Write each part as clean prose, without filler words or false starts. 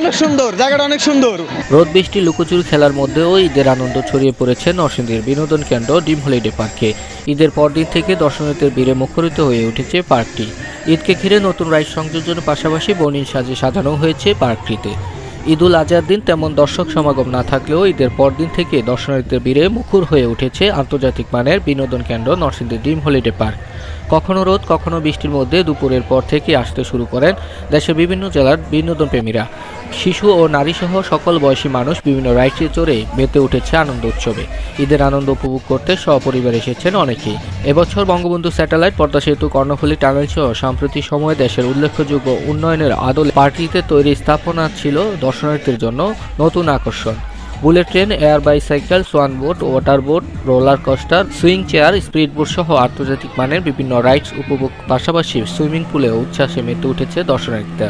অনেক সুন্দর, জায়গাটা অনেক সুন্দর। রোদ বৃষ্টি লুকোচুরি খেলার মধ্যেও ঈদের আনন্দ ছড়িয়ে পড়েছে নরসিংদীর বিনোদন কেন্দ্র ড্রিম হলিডে পার্কে। ঈদের পরদিন থেকে দর্শনার্থীদের ভিড়ে মুখরিত হয়ে উঠেছে পার্কটি। ঈদকে ঘিরে নতুন রাইড সংযোজনের পাশাপাশি বর্ণিল সাজে সাজানো হয়েছে পার্কটিতে। ঈদুল আজহার দিন তেমন দর্শক সমাগম না থাকলেও ঈদের পরদিন থেকে দর্শনার্থীদের ভিড়ে মুখর হয়ে উঠেছে আন্তর্জাতিক মানের বিনোদন কেন্দ্র নরসিংদী ড্রিম হলিডে পার্ক। কখনো রোদ কখনো বৃষ্টির মধ্যে দুপুরের পর থেকে আসতে শুরু করেন দেশের বিভিন্ন জেলার বিনোদন প্রেমীরা। শিশু ও নারীসহ সকল বয়সী মানুষ বিভিন্ন রাইডে চড়ে মেতে উঠেছে আনন্দ উৎসবে। ঈদের আনন্দ উপভোগ করতে সপরিবার এসেছেন অনেকেই। এবছর বঙ্গবন্ধু স্যাটেলাইট, পদ্মা সেতু, কর্ণফুলী টানেল সহ সাম্প্রতিক সময়ে দেশের উল্লেখযোগ্য উন্নয়নের আদলে পার্কটিতে তৈরি স্থাপনা ছিল দর্শনার্থীদের জন্য নতুন আকর্ষণ। Bullet train, air bicycle, swan boat, water boat, roller coaster, swing chair, speed boat সহ আন্তর্জাতিক মানের বিভিন্ন রাইডস উপভোগ পাশাপাশি সুইমিং পুলে উচ্ছ্বাসে মেতে উঠেছে দর্শনার্থীরা।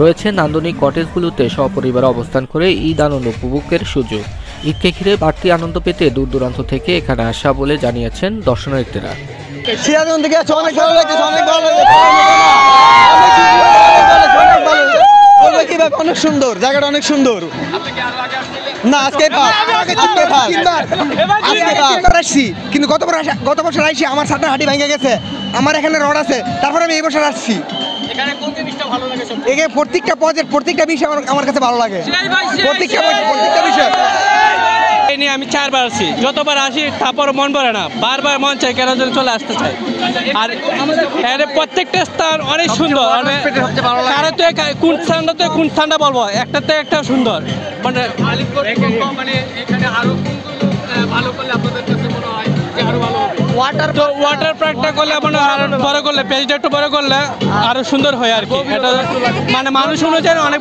রয়েছে নান্দনিক কটেজগুলোতে সপরিবার অবস্থান করে ঈদ আনন্দ উপভোগের সুযোগ। ঈদকে ঘিরে বাড়তি আনন্দ পেতে দূর দূরান্ত থেকে এখানে আসা বলে জানিয়েছেন দর্শনার্থীরা। অনেক সুন্দর, জায়গাটা অনেক সুন্দর। না আজকে কিন্তু গত বছর আইসি আমার সাথে হাঁটি ভেঙে গেছে, আমার এখানে রড আছে, তারপরে আমি এই বছর আসছি। এখানে প্রত্যেকটা বিষয় আমার কাছে ভালো লাগে, প্রত্যেকটা বিষয় নিয়ে আমি 4 বার আসছি, যতবার আসি তারপর মন ভরে না, বারবার মন চাই কেন যেন চলে আসতে চাই। আর প্রত্যেকটা স্থান অনেক সুন্দর, কোন স্থানটা বলবো, একটাতে একটা সুন্দর। মানে এখানে আরো ভালো করলে আপনাদের কাছে মনে হয় যে আরো ভালো হবে। ওয়াটার পার্কটা করলে মানে আরো বড় করলে, পেজটা একটু বড় করলে আরো সুন্দর হয় আর কি। এটা মানে মানুষ অনুযায়ী অনেক